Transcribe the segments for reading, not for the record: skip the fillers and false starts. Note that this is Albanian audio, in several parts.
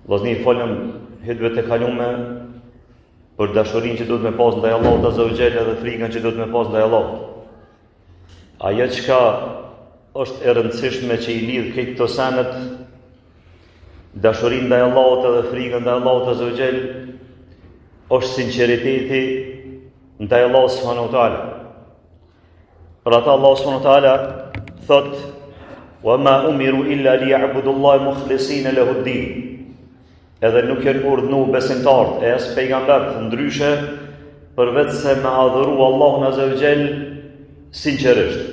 Vllazni folëm hutbet e kalume për dashurinë që duhet me pas ndaj Allahut Azza wa Jalla dhe frikën që duhet me pas ndaj Allahut. Ajo çka është e rëndësishme që i lidh këto senet, dashurinë ndaj Allahut dhe frikën ndaj Allahut Azza wa Jalla, është sinqeriteti ndaj Allahut subhanahu wa taala. Për ata Allah subhanahu wa taala thot: "Wa ma umiru illa liya'budu Allaha mukhlisina lahu ad-din." Edhe nuk janë urdhëruar besimtarët e as pejgamberët ndryshe përveç se me adhuru Allahun Azza wa Jall sinqerisht.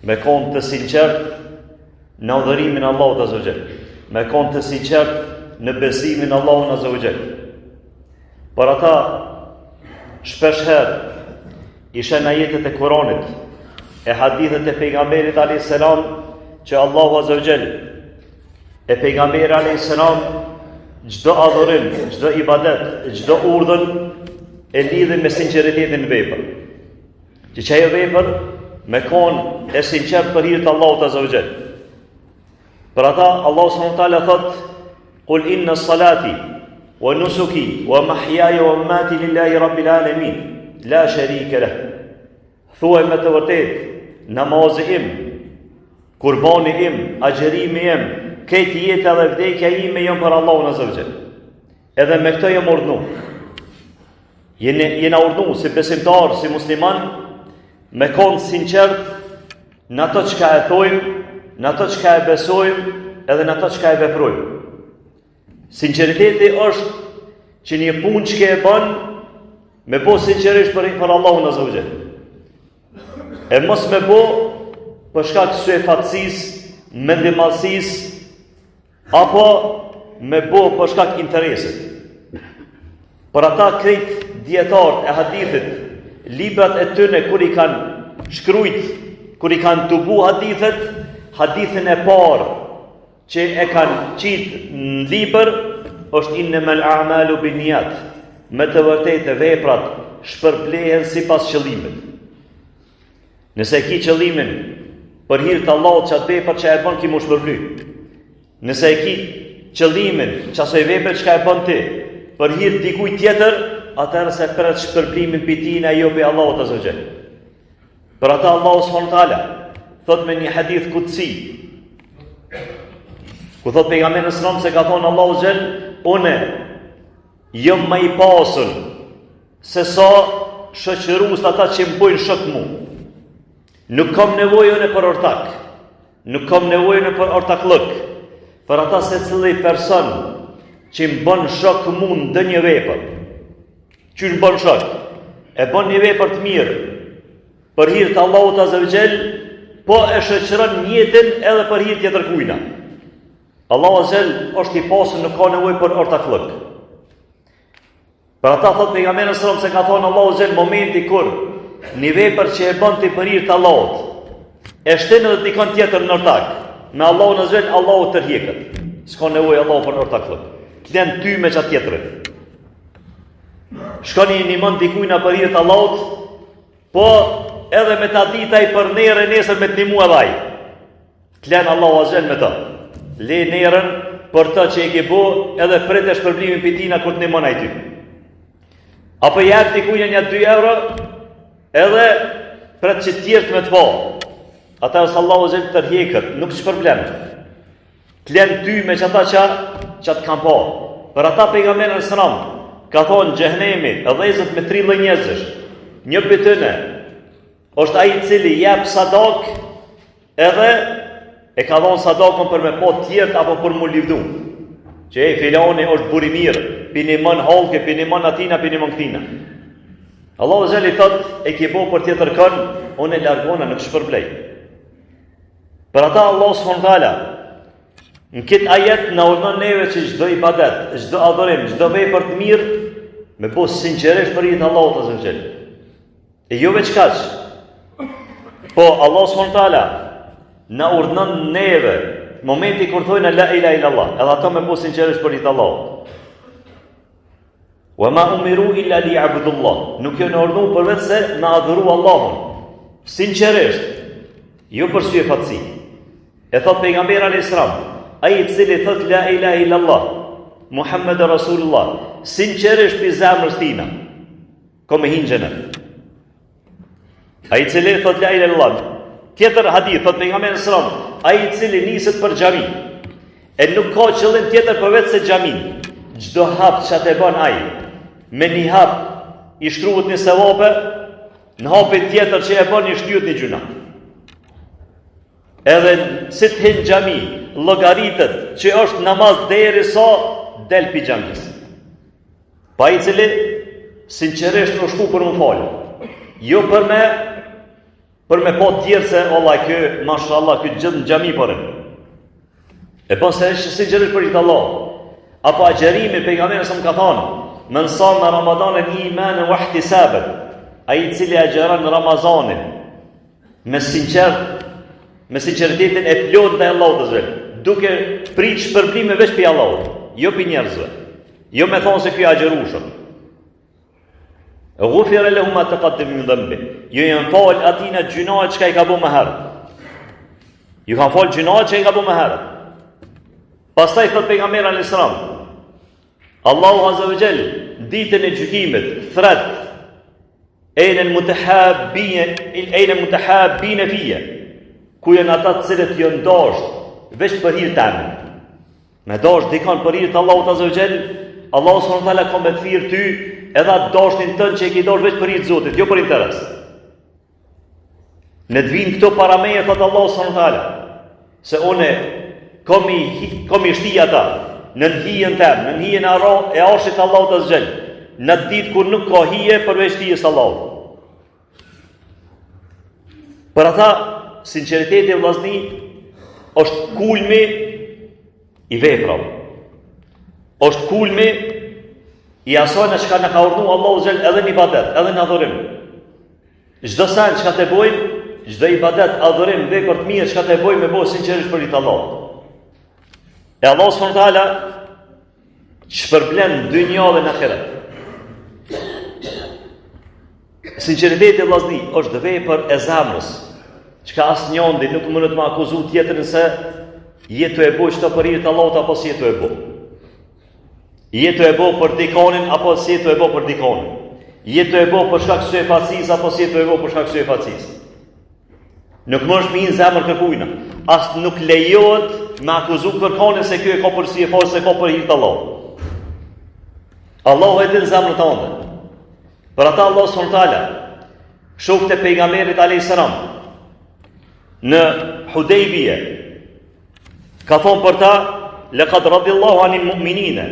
Me kon të sinqert në adhurimin e Allahut Azza wa Jall, me kon të sinqert në besimin e Allahut Azza wa Jall. Por ata shpesh herë ishin ajetet e Kuranit, e hadithet e pejgamberit alayhis salam që Allahu Azza wa Jall e pejgamberi alayhis salam çdo adhurim, çdo ibadet, çdo urdhën e lidhin me sinqeritetin e vepër. Që ajo vepër me kon e sinqert për hir të Allahut Azza wa Jall. Për ata Allahu subhanahu wa taala thot: "Qul inna salati wa nusuki wa mahyaya wa mamati lillahi rabbil alamin, la sharika lah." Thuaj me të vërtetë, namazi im, kurbani im, agjerimi im, këtë jetë dhe vdekja ime janë për Allahun Azza wa Jall. Edhe me këtë jam urdhëruar. Jena urdhëruar si besimtar, si musliman, me kon sinqert në ato çka e thojmë, në ato çka e besojmë, edhe në ato çka e veprojmë. Sinqeriteti është që një punë që e bën me bo sinqerisht për Allahun Azza wa Jall. E mos me bo për shkak të syfatësisë, mendimallësisë, apo me bo për shkak interesit. Për ata krejt dietarët e hadithit, librat e tyre kur i kanë shkrujt, kur i kanë tubu hadithet, hadithin e parë që e kanë qitë në libër është innamal a'malu binniyat. Me të vërtetë veprat shpërblehen sipas qëllimit. Nëse ki qëllimin për hir të Allahut çat vepër që e bën ki më shpërbly. Nëse e ki qëllimin që asoj vepër që e bën ti për hir të dikujt tjetër, atëherë se pret shpërblimin për ti në ajo për Allahut Azza wa Jall. Për ata Allahu subhanahu wa taala thot me një hadith kutsi, ku thot pejgamberi sallallahu se ka thonë Allahu Azza wa Jall: "Unë jam më i pasur se sa shoqërues ata që më bojnë shok mu. Nuk kam nevojë për ortak, nuk kam nevojë për ortaklëk. Për ata se cili person që më bën shok mu në ndonjë vepër, që më bën shok, e bën një vepër të mirë për hir të Allahut Azza wa Jall, po e shoqëron jetën edhe për hir tjetër kujna. Allahu Azza wa Jall është i pasur, nuk ka nevojë për ortaklëk." Për ata thot pejgamberi sallallahu se ka thonë Allahu Azza wa Jall momenti kur një vepër që e bën ti për hir të Allahut e shtën edhe dikon tjetër në ortak, me Allahun Azza wa Jall Allahu tërhiqet. S'ka nevojë Allahu për ortaklëk. Klen ty me çat tjetrin. Shkoni një mend dikujt për hir të Allahut, po edhe me ta dita i për nerë nesër me të nimu edhe ai. Klen Allahu Azza wa Jall me ta. Le nerën për të që e ke bo, edhe pret e shpërblimin për tina kur të nimon ai ty. Apo jep dikujt një 2 euro, edhe pret që tjertë me të po. Ata është Allahu Azza wa Jall tërhiqet, nuk shpërblen. Klen ty me çata që të kam po. Për ata pejgamberi sallallahu ka thonë xhehenemi e dhezët me 3 lloj njerëzish. Një pyetëne është ai i cili jep sadak edhe e ka dhënë sadakën për me po tjertë apo për mu livdu. Që e filani është buri mirë, pini mën halke, pini mën atina, pini mën këtina. Allahu Azza wa Jall thot e ke bo për tjetër kënë, unë e largona nuk shpërblej. Për ata Allah subhanahu wa taala në këtë ajet në urdhon neve që çdo ibadet, çdo adhurim, çdo vepër të mirë me bo sinqerisht për hir të Allahut Azza wa Jall. E jo veç kaq. Po Allah subhanahu wa taala na urdhon neve momenti kur thojnë la ilaha illallah, edhe ato me bo sinqerisht për hir të Allahut. Wa ma umiru illa liya'budu Allah. Nuk janë urdhëruar përveç se na adhuru Allahun sinqerisht, jo për syfatësi. E thot pejgamberi alayhis salam: ai I cili thot la ilaha illallah Muhammed Rasulullah sinqerisht pi zemrës tina, ko me hinë xhenet. Ai I cili thot la ilaha illallah. Tjetër hadith thot pejgamberi sallallahu alajhi wasallam, ai I cili niset për xhami e nuk ka qëllim tjetër përveç se xhami. Çdo hap çat e bën ai, me një hap I shkruhet një sevape, në hapin tjetër që e bën I shtyhet një gjuna. Edhe si të hinë xhami, llogaritet që është namaz derisa del pi xhamis. Pa I cili sinqerisht nuk shku për më falë. Jo për me po të tjerë se Allah kë, mashallah, kë gjithë në xhami për e bën se është sinqerisht për I të Allah. Apo agjerimi pejgamberi sa më ka thonë, men sama Ramadanin imanan wa ihtisaban, ai I cili agjeron në Ramazanin me sinqeritetin e plot ndaj Allahut azza, duke prit shpërblime veç pi Allahut, jo pi njerëzve. Jo me thonë se ky agjerushëm. Ghufira lahu ma taqaddama min dhanbi. Jo janë fal atina gjunahet çka I ka bëu më herët. Ju kanë fal gjunahet që I ka bëu më herët. Pastaj thot pejgamberi alayhis salam, Allahu azza wa jall ditën e gjykimit thret Ejnë mutahabbin fije, ku janë ata të cilët janë dashur veç për hir tënd. Me dash dikon për hir të Allahut azza wa jall, Allahu subhanahu wa taala ka me thirr ty edhe atë dashnin tënd që I ke dash veç për hir të Zotit, jo për interes. Në të vinë këto para meje, thot Allahu subhanahu wa taala, se une komi shti ata në hijen tëmë, në hijen e arshit Allahut azza wa jall, në ditë kur nuk ka hije përveç hijes Allahut. Për ata, sinqeriteti e vllazni është kulmi I veprave. Është kulmi I asaj në çka na ka urdhëruar Allahu azza wa jall edhe në ibadet, edhe në adhurim. Çdo sa çka të bëjmë, çdo ibadet, adhurim, vepër të mirë çka të bëjmë me bëj sinqerisht për Allahut. E Allah subhanahu wa taala shpërblen dynjë dhe në ahiret. Sinqeriteti e vllazni është vepër e zemrës, çka asnjëndi nuk mund të më akuzoj tjetrin se jetu e bëj çto për hir të Allahut apo si jetu e bëj. Jetu e bëj për dikonin apo si jetu e bëj për dikonin. Jetu e bëj për shkak të syfacisë apo si jetu e bëj për shkak të syfacisë. Nuk mund të minë zemër kërkujna. As nuk lejohet me akuzu kërkonin se kjo e ka për si e falë se ka për hir të Allahut. Allahu e din zemrën tonë. Për ata Allah subhanahu wa taala shokët e pejgamberit alayhis salam në Hudejbije ka thonë për ta, laqad radiyallahu anil mu'minina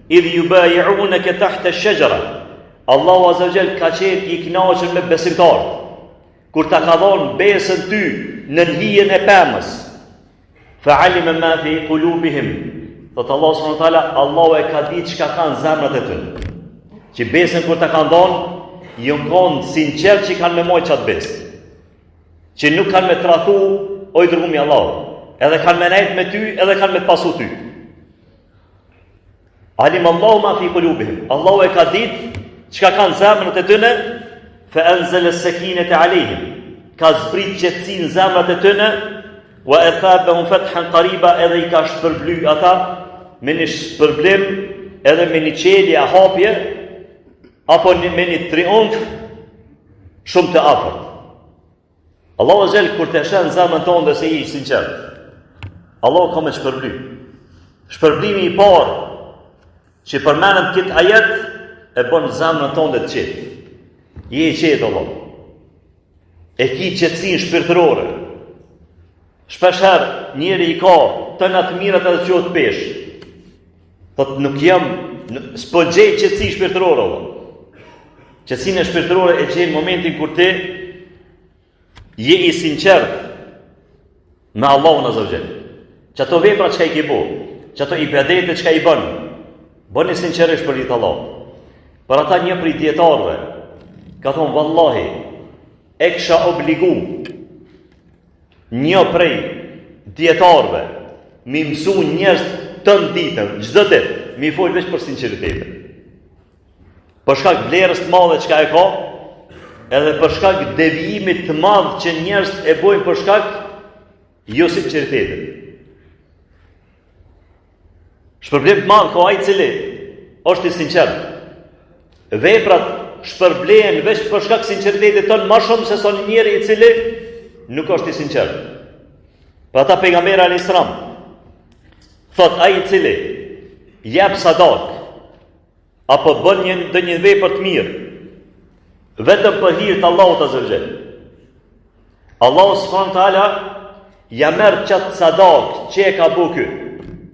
idh yubayi'unaka tahta ash-shajara. Allahu azza wa jall ka qenë I kënaqur me besimtarët kur ta ka dhënë besën ty në hijen e pemës. Fa'alima ma fi qulubihim. Thot Allah subhanahu wa taala, Allahu e ka ditë çka kanë zemrat e tyre. Që besën kur ta kanë dhënë, janë kanë sinqert që kanë me mojë çat besë. Që nuk kanë me tradhu o I dërguari I Allahut. Edhe kanë me nejt me ty, edhe kanë me të pasu ty. Alim Allahu ma fi qulubihim. Allahu e ka ditë çka kanë zemrat e tyre. Fa anzala as-sakinata alayhim. Ka zbrit qetësinë zemrat e tyre. Wa athabahum fathan qariba, edhe I ka shpërbly ata me një shpërblim, edhe me një qelje a hapje, apo me një triumf shumë të afërt. Allahu azza kur të shën zemrën tonë dhe se I sinqert, Allahu ka me shpërbly. Shpërblimi I parë që përmendet këtë ajet e bën zemrën tonë të qetë. Je I qetë Allah. E ki qetësinë shpirtërore. Shpeshherë njeri I ka të në të mirat edhe qëtë pesh. Thot nuk jam, s'po gjej qetësi shpirtërore Allah. Qetësinë e shpirtërore e gjej në momentin kur ti je I sinqert me Allahun azza wa jall. Çato vepra çka I ke bëu, çato ibadete çka I bën, bëni sinqerisht për ditë Allah. Për ata një prej dietarëve ka thonë vallahi e kisha obligu një prej dietarëve mi mësu njerëz të ditën, çdo ditë, mi fol veç për sinqeritetin. Për shkak vlerës të madhe çka e ka, edhe për shkak devijimit të madh që njerëzit e bojnë për shkak jo sinqeritetit. Shpërblim të madh ka ai i cili është i sinqert. Veprat shpërblehen veç për shkak sinqeritetit ton më shumë se sa një njeri i cili nuk është i sinqert. Për ata pejgamberi alayhis salam thot ai i cili jep sadak apo bën një vepër të mirë vetëm për hir të Allahut azza wa jall. Allahu subhanahu wa taala ja merr çat sadak që e ka bu ky,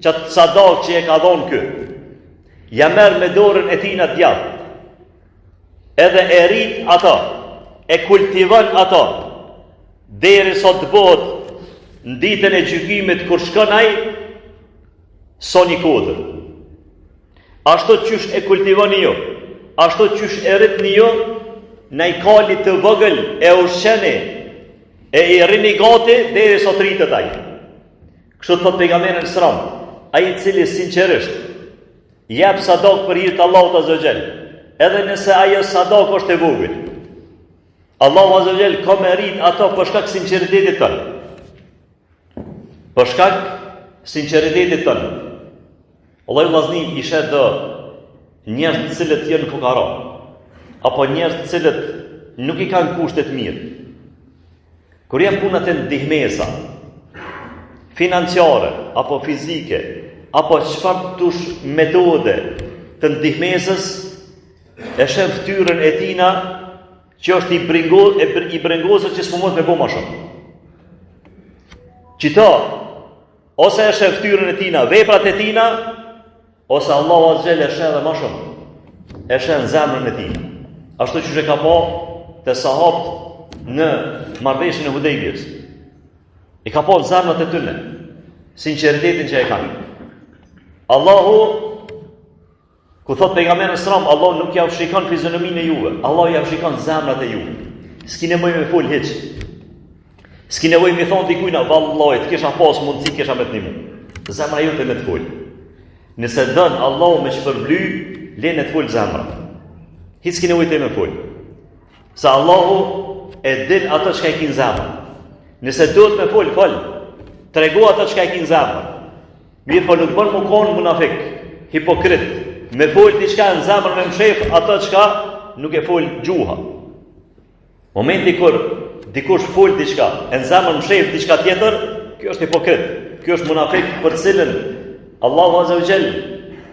çat sadak që e ka dhon ky. Ja merr me dorën e tij në djathtë. Edhe e rrit ata, e kultivon ata derisa të bëhet në ditën e gjykimit kur shkon ai sa një kodër. Ashtu qysh e kultivoni ju, ashtu qysh e rritni ju, në i kali të vogël e ushqeni, e i rrini gati derisa të rritet ai. Kështu thot pejgamberi sëram, ai i cili sinqerisht jep sadak për hir të Allahut azza wa jall, edhe nëse ajo sadak është e vogël, Allahu azza wa jall ka me rrit ato për shkak sinqeritetit tënë. Për shkak sinqeritetit tënë. Allahu vllazni i shet do njerëz të cilët janë fukara, apo njerëz të cilët nuk i kanë kushtet mirë. Kur janë punat e ndihmesa, financiare, apo fizike, apo çfarë tush metode të ndihmesës, e shem ftyrën e tina që është i brengosur që s'po mund me bo ma shumë. Qita, ose e shem ftyrën e tina, veprat e tina, ose Allahu azza wa jalla e shem dhe ma shumë, e shem zemrën e tina. Ashtu që ka po të sahabët në marrëveshjen e Hudejbijës. I ka po zemrat e tyre, sinqeritetin që e kanë. Allahu, ku thot pejgamberi sallallahu alajhi wasallam, Allahu nuk ja shikon fizionominë e juve, Allahu ja shikon zemrat e juve. S'ki nevojë me fol hiç. S'ki nevojë me thon dikujt, vallahi, të kisha pas mundësi kisha me të nimu. Zemra jote me të fol. Nëse don Allahu me shpërbly, lenë të fol zemra. Hiç s'ki nevojë të me fol. Sa Allahu e din ato që ka i kinë zemra. Nëse duhet me fol, fol. Tregu ato që ka i kinë zemra. Mirë, po nuk bën më konë munafik, hipokrit. Me fol diçka në zemër me mshef ato çka nuk e fol gjuha. Momenti kur dikush fol diçka në zemër mshef diçka tjetër, kjo është hipokrit. Kjo është munafik për cilën Allahu azza wa jall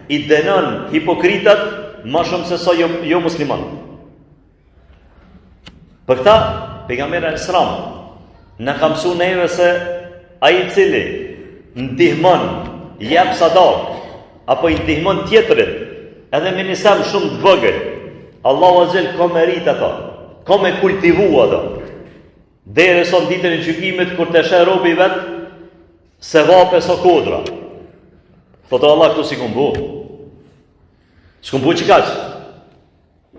i dënon hipokritat më shumë se sa jo musliman. Për këta pejgamberi sallallahu na ka mësuar neve se ai i cili ndihmon, jep sadak apo i ndihmon tjetërit, edhe me një sem shumë të vogël, Allahu azza wa jall ka merit ato, ka me kultivu ato. Derisa në ditën e gjykimit kur të sheh robi vet se vape so kodra. Thotë Allah këtu si kumbu. S'kumbu që kaq.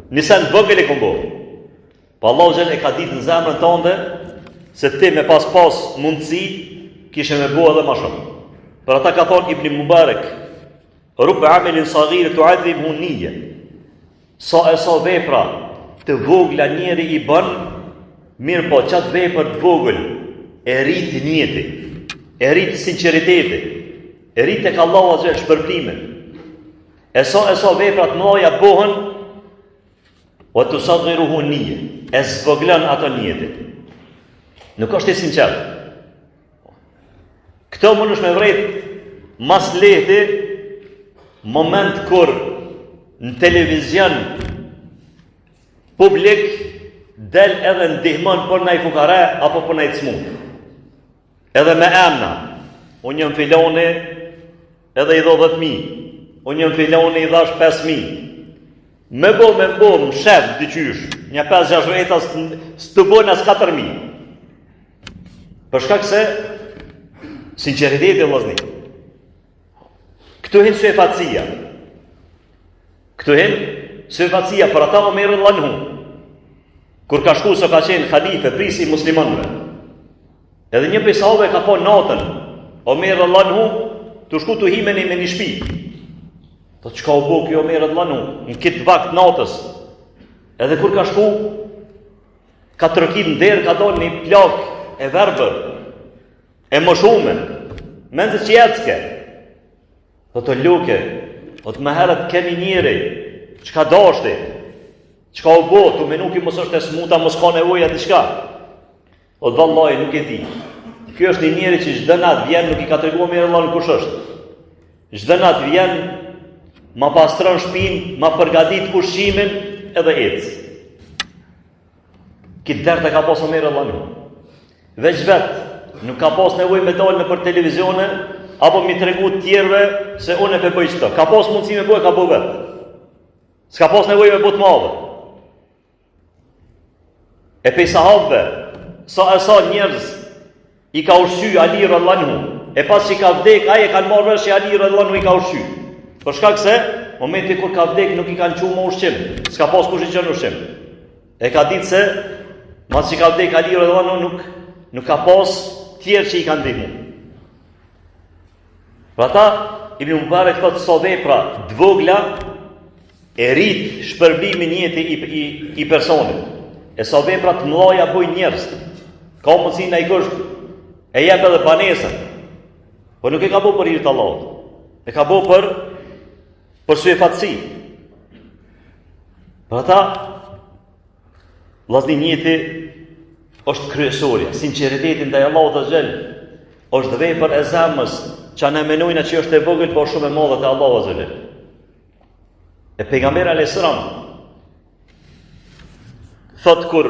Një sem të vogël e kumbu. Pa Allahu azza wa jall e ka ditë në zemrën tënde se ti me pas mundësi kishe me bua edhe ma shumë. Për ata ka thonë Ibn Mubarak, rubë amelin saghir tu'adhib hu nije. Sa e sa vepra të vogla njeri i bën, mirë po qatë vepër të vogël e rrit njeti, e rrit sinceriteti, e rrit tek Allahu azza wa jall shpërblimin. E sa vepra të mëdha bëhen, wa tusaghiruhu nije, e zvoglan ato njeti. Nuk është i sinqert. Këto mund është me vrejt mas lehti moment kur në televizion publik del edhe ndihmon për nëjë fukare apo për nëjë smut. Edhe me emna. Unë jëm filoni edhe i dho 10.000. Unë jëm filoni i dhash 5.000. Me bo më shef dyqysh, një 5-6 veta së të bojnë as 4.000. Për shkak se sinceriteti vllazni. Këtu hin syfacia. Këtu hin syfacia për ata Omer radhiyallahu anhu. Kur ka shku se ka qenë halife, prisi i muslimanëve. Edhe një prej sahabëve ka po natën Omer radhiyallahu anhu të shku të himeni me një shtëpi. Po çka u bë kjo Omer radhiyallahu anhu në këtë vakt natës. Edhe kur ka shku ka trokit nder, ka dalë një plak e verbër, e moshume, mendë që jetëske. të luke, të më herët kemi njëri, çka dashti, çka u bë, tu me nuk i mos është e smuta, mos ka nevoja diçka. O vallahi nuk e di. Ky është një njeri që çdo natë vjen, nuk i ka treguar mirë Allahun kush është. Çdo natë vjen, ma pastron shtëpinë, ma përgatit ushqimin edhe ec. Këtë dertë ka pasur mirë Allahun. Veç vetë, nuk ka pas nevojë me dalë nëpër televizione apo mi tregu të tjerëve se unë e bëj çto. Ka pas mundësi me bëj, ka bëu vetë. S'ka pas nevojë me bëj të madhe. E pe sahabëve, sa njerëz i ka ushqy Ali radhiyallahu anhu, e pas që ka vdek, ai e kanë marrë vesh që Ali radhiyallahu anhu i ka ushqy. Për shkak se momenti kur ka vdek nuk i kanë çuar më ushqim, s'ka pas kush i çon ushqim. E ka ditë se mas që ka vdek Ali radhiyallahu anhu nuk ka pas tjerë që i kanë ndihmu. Pra ta, Ibn Mubarak thotë sa vepra dvogla e rrit shpërblimin jetë i personit. E sa vepra të mëdha bojnë njerëz. Ka mundësi ndaj kush e jep edhe banesën. Po nuk e ka bëu për hir të Allahut. E ka bëu për syefatësi. Pra ta, vllazni njëti është kryesorja, sinqeriteti ndaj Allahut azhjal është vepër e zemrës, që ne menojna që është e vogël, por shumë e madhe te Allahu azhjal. E pejgamberi alayhis salam thot kur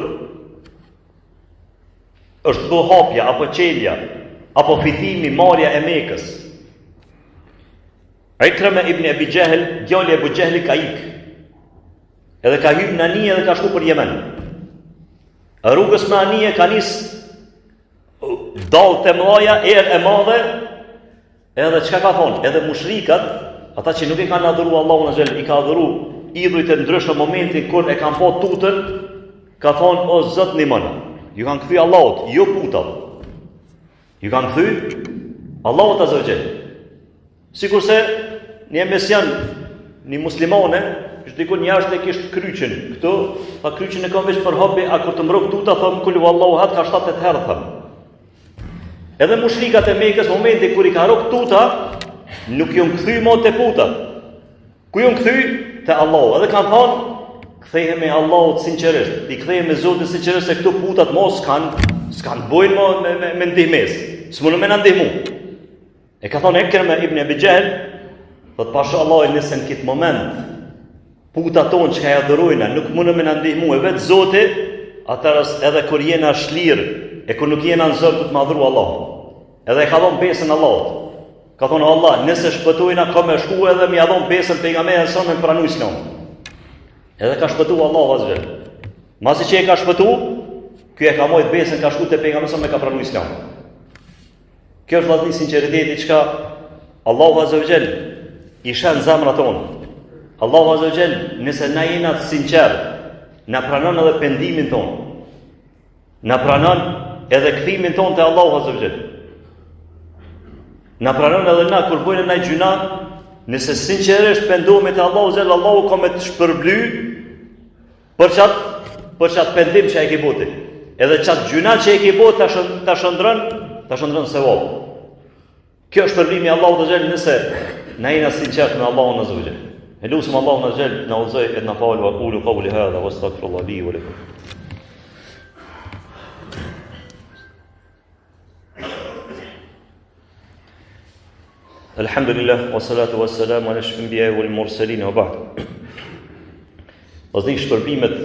është bë hapja apo çelja apo fitimi marrja e Mekës. Ikrama ibn Abi Jahl, djali e Abu Jahlit ka ik. Edhe ka hyrë në anije dhe ka shku për Yemen. Rrugës me anije ka nis dallë të mëdha, erë e madhe, edhe çka ka thonë, edhe mushrikat, ata që nuk e kanë adhuruar Allahun azhjal, i ka adhuruar idhujt e ndryshëm momentin kur e kanë pa tutën, ka thonë o Zot ndihmona. Ju kanë kthy Allahut, jo putat. Ju kanë kthy Allahut azhjal. Sikurse një mesion, një muslimane, është diku jashtë e kishte kryqin. Këtu, pa kryqin e kam veç për hobi, a kur të mbrok tuta, thëmë kul wallahu ahad, ka 7-8 herë thëmë. Edhe mushrikat e Mekës, momenti kur i ka rok tuta, nuk ju kthy më te putat. Ku ju kthy te Allahu. Edhe kanë thonë, kthehemi Allahut sinqerisht. I kthehemi Zotit sinqerisht se këtu putat mos s'kan bojnë me ndihmes. S'mundën me na ndihmu. E ka thonë Ikrama ibn Abi Jahl, thot pasha Allah nëse në këtë moment puta tonë që ka e adhurojna nuk mundën me na ndihmu e vetë Zoti, atëherë edhe kur jena shlirë e kur nuk jena në zërë të madhru Allah. Edhe e ka thonë besën Allahut. Ka thonë Allah, nëse shpëtojna ka me shku edhe mi adhon besën pejgamberit sa me pranu Islam. Edhe ka shpëtu Allah azhjal. Masi që e ka shpëtu, ky e ka mojt besën, ka shku te pejgamberi sa me ka pranu Islam. Kjo është vllazni sinqeriteti çka Allahu azhjal i shën zemrat tona. Allahu azhjal nëse na jena të sinqert, na pranon edhe pendimin ton. Na pranon edhe kthimin ton te Allahu azhjal. Na pranon edhe na kur bojnë ndaj gjuna, nëse sinqerisht pendohemi te Allahu azhjal, Allahu ka me të shpërbly për çat pendim që ai ke bëti. Edhe çat gjuna që ai ke bëti ta shndron sevap. Kjo është shpërbimi i Allahut azhjal nëse na jena sinqert me Allahun azhjal. Elusim Allahun azhjal na udhëzoj e na fal wa qulu qawli hadha wastaghfirullah li wa lakum. Alhamdulillah, wassalatu wassalamu ala ashrafil anbiya'i wal mursalin wa ba'd. Ose shpërbimet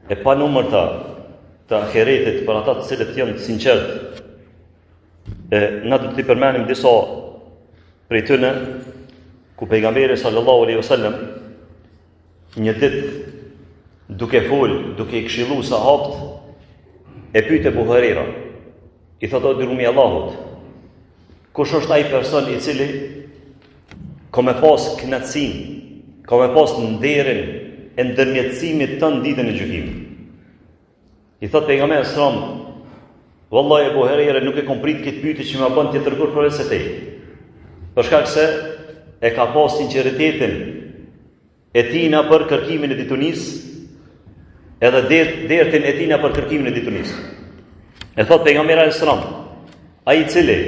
e panumërta të ahiretit për ata të cilët janë të sinqert. Na do të përmendim disa prej tyre ku pejgamberi sallallahu alaihi wasallam një ditë duke i këshilluar sahabët e pyet Abu Huraira. I thotë o dërgumi i Allahut, kush është ai person i cili ka me pas kënaqësinë, ka me pas nderin e ndërmjetësimit të ditën e gjykimit? I thot pejgamberi sallallahu alaihi wasallam, wallahi Abu Huraira nuk e komprit këtë pyetje që më bën të tërkur për se te. Për shkak se e ka pas sinqeritetin e tina për kërkimin e ditunis, edhe dertin e tina për kërkimin e ditunis. E thot pejgamberi sallallahu alaihi wasallam, ai i cili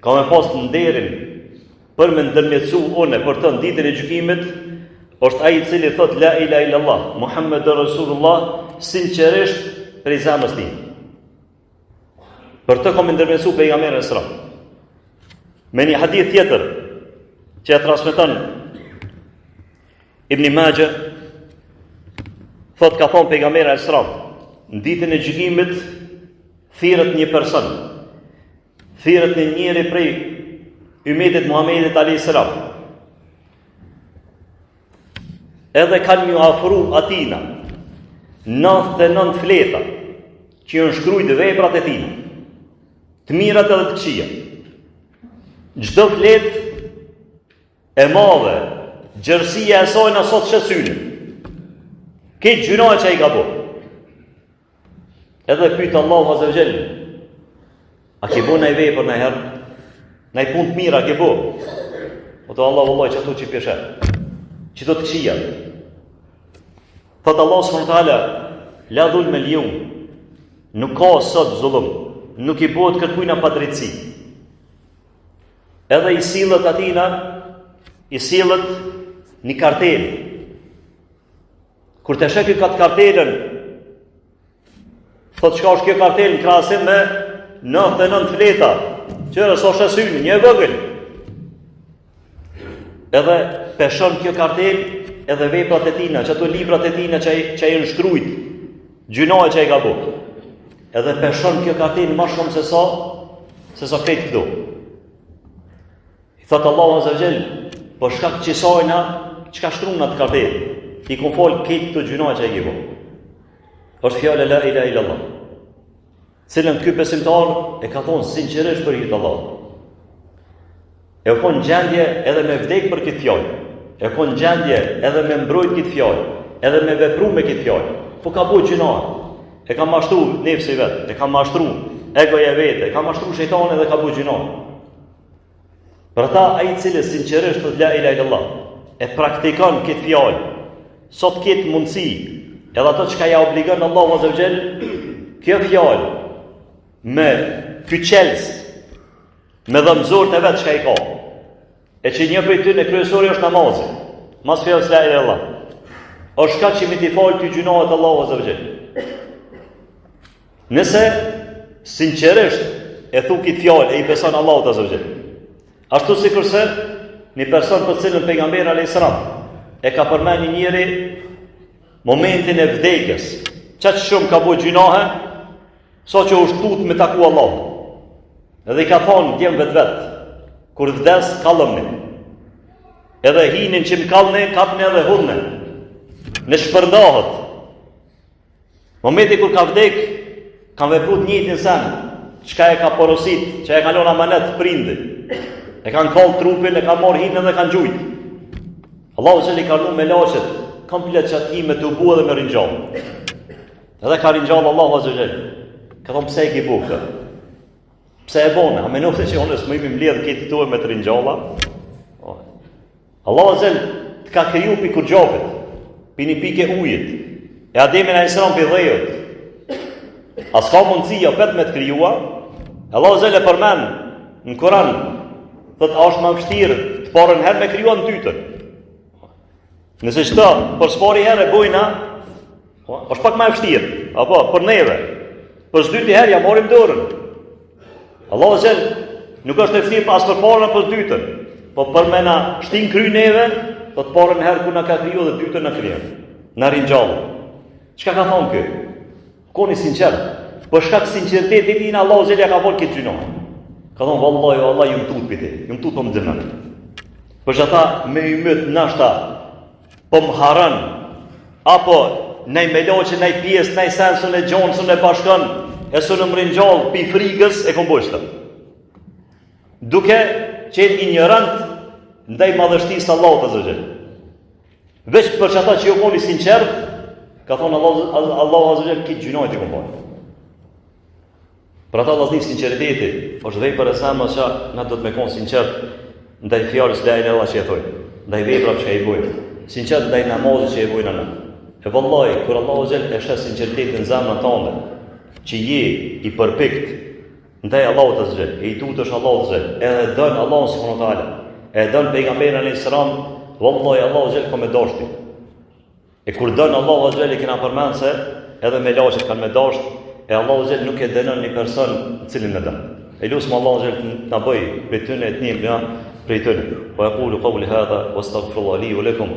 ka me pas nderin për me ndërmjetësu une për të në ditën e gjykimit, është ai i cili thot la ilaha illallah, Muhammedur Rasulullah, sinqerisht prej zemrës tij. Për të kam ndërmjetësu pejgamberin e sëram. Me një hadith tjetër që e transmeton Ibn Majah, thot ka thonë pejgamberi e sëram, në ditën e gjykimit thirret një person, thirret një njeri prej ummetit Muhamedit alayhis salam. Edhe kanë një afru atina 99 fleta që janë shkruajtë veprat e tina, të mirat edhe të këqija. Çdo fletë e madhe, gjerësia e saj na sot shësyne. Këtë gjëra që ai ka bërë. Edhe pyet Allahu Azza wa Jalla, a ke bën ai vepër në herë? Në punë të mira ke bërë? O të Allah vëllaj që ato që pjeshe, që do të këqia. Thëtë Allah s.w.t. La dhul me liun, nuk ka sot zullum, nuk i bëhet kërkujna pa drejtësi. Edhe i sillet atina, i sillet një kartel. Kur të shekë këtë kartelën, thotë çka është kjo kartel në krahasim me 99 fleta, qërë së shësynë, një vëgël. Edhe peshon kjo kartel edhe veprat e tina, që ato librat e tina që e në shkrujt, gjynohet që e ka bërë. Edhe peshon kjo kartel ma shumë se sa krejt këdo. I thotë Allahu Azza wa Jall, po shkak që sajna, që ka shkruan atë kartel, i kun folë këtë të gjynohet që e ke bërë. Është fjallë la ilaha illallah. Cilën ky besimtar e ka thonë sinqerisht për hir të Allahut. E u kon gjendje edhe me vdek për këtë fjalë. E u kon gjendje edhe me mbrojt këtë fjalë, edhe me vepru me këtë fjalë. Po ka bëu gjuna. E ka mashtruar nefsi vet, e ka mashtruar egoja vetë, e ka mashtruar shejtani dhe ka bëu gjuna. Për ata ai i cili sinqerisht thot la ilaha illallah, e praktikon këtë fjalë, sot këtë mundësi, edhe ato që ka ja obligon Allahu Azza wa Jall, kjo fjalë me kyçels, me dhëmzor të vetë që ka i ka. E që një për ty në kryesori është namazi, mas fjallës la ilaha illallah. është ka që mi t'i falë t'i gjunohet Allahu Azza wa Jall. Nëse sinqerisht e thu këtë fjallë e i beson Allahu Azza wa Jall. Ashtu si kurse një person për cilën pejgamberi alayhis salam e ka përmend një njeri momentin e vdekjes, çaq shumë ka bëu gjunohe, sa që u shtut me taku Allah. Edhe i ka thonë djem vet, kur vdes kallëmni. Edhe hinin që më kallëni, kapni edhe hudhni. Në shpërndahet. Momenti kur ka vdek, kanë vepruar të njëjtin sen, çka e ka porosit, që e ka lënë amanet prindi. E kanë kallë trupin, e kanë marrë hinën dhe kanë gjujt. Allahu që li ka lu me laqet, komplet qatime të ubu edhe me rinjallë. Edhe ka rinjallë Allahu Azza wa Jall. Ka thonë pse e ki bu këtë? Pse e bone? A me nufte që onës më imi mledhë këtë të me të rinjalla? Allahu Azza wa Jall të ka kriju pi kur gjopit, pi një pike ujit, e Ademin a.s. pi dhejët. As ka mundësia pet me të krijuar, Allahu Azza wa Jall e përmen në Kur'an, thot a është më vështirë të parën herë me krijuar në dytën. Nëse qëta, për s'pari herë e bojna, është pak më vështirë, apo, për neve. Për s'dyti herë ja morim dorën. Allahu Azza wa Jall nuk është e vështirë as për parën për dytën, po për me na shtin kry neve, do të parën herë ku na ka kriju dhe dytën na krijon. Na rinjallë. Çka ka thonë kë? Koni sinqert. Për shkak sinqeritetit tina Allahu Azza wa Jall ka folë këtë gjinohë. Ka thonë vallahi o Allah ju më tut piti, ju më tut po më dëmën. Për që ata me i mëtë nashta po më haran, apo nej me loqe, nej pjesë, nej sensën e gjonësën e bashkën, e së në më rinjallë pi frigës e kombojshtë. Duke qenë ignorant ndaj madhështisë Allahu Azza wa Jall. Veç për që ata që jo koni sinqert, ka thonë Allahu Azza wa Jall kitë gjynojt i kombojnë. Për ata vazhdim sinqeriteti, është vepër e semës që na do të me konë sinqert ndaj fjalës la ilaha illallah që e thojnë, ndaj veprave që e bojnë, sinqert ndaj namazit që e bojnë anë. E vallahi, kur Allahu Azza wa Jall e shes sinqeritetin në zemrën tënde, që je i përpikt ndaj Allahut Azza wa Jall, e i tutesh Allahut Azza wa Jall, edhe dën Allahun subhanahu wa taala, e don pejgamberin alayhis salam, wallahi Allahu xhel ka me dashti. E kur don Allahu xhel i kena përmend se edhe me laçet kanë me dasht, e Allahu xhel nuk e dënon një person i cili në don. E lutem Allahu xhel na bëj prej tyre të njëjtë prej tyre. Wa yaqulu qawli hadha wastaghfirullahi li wa lakum.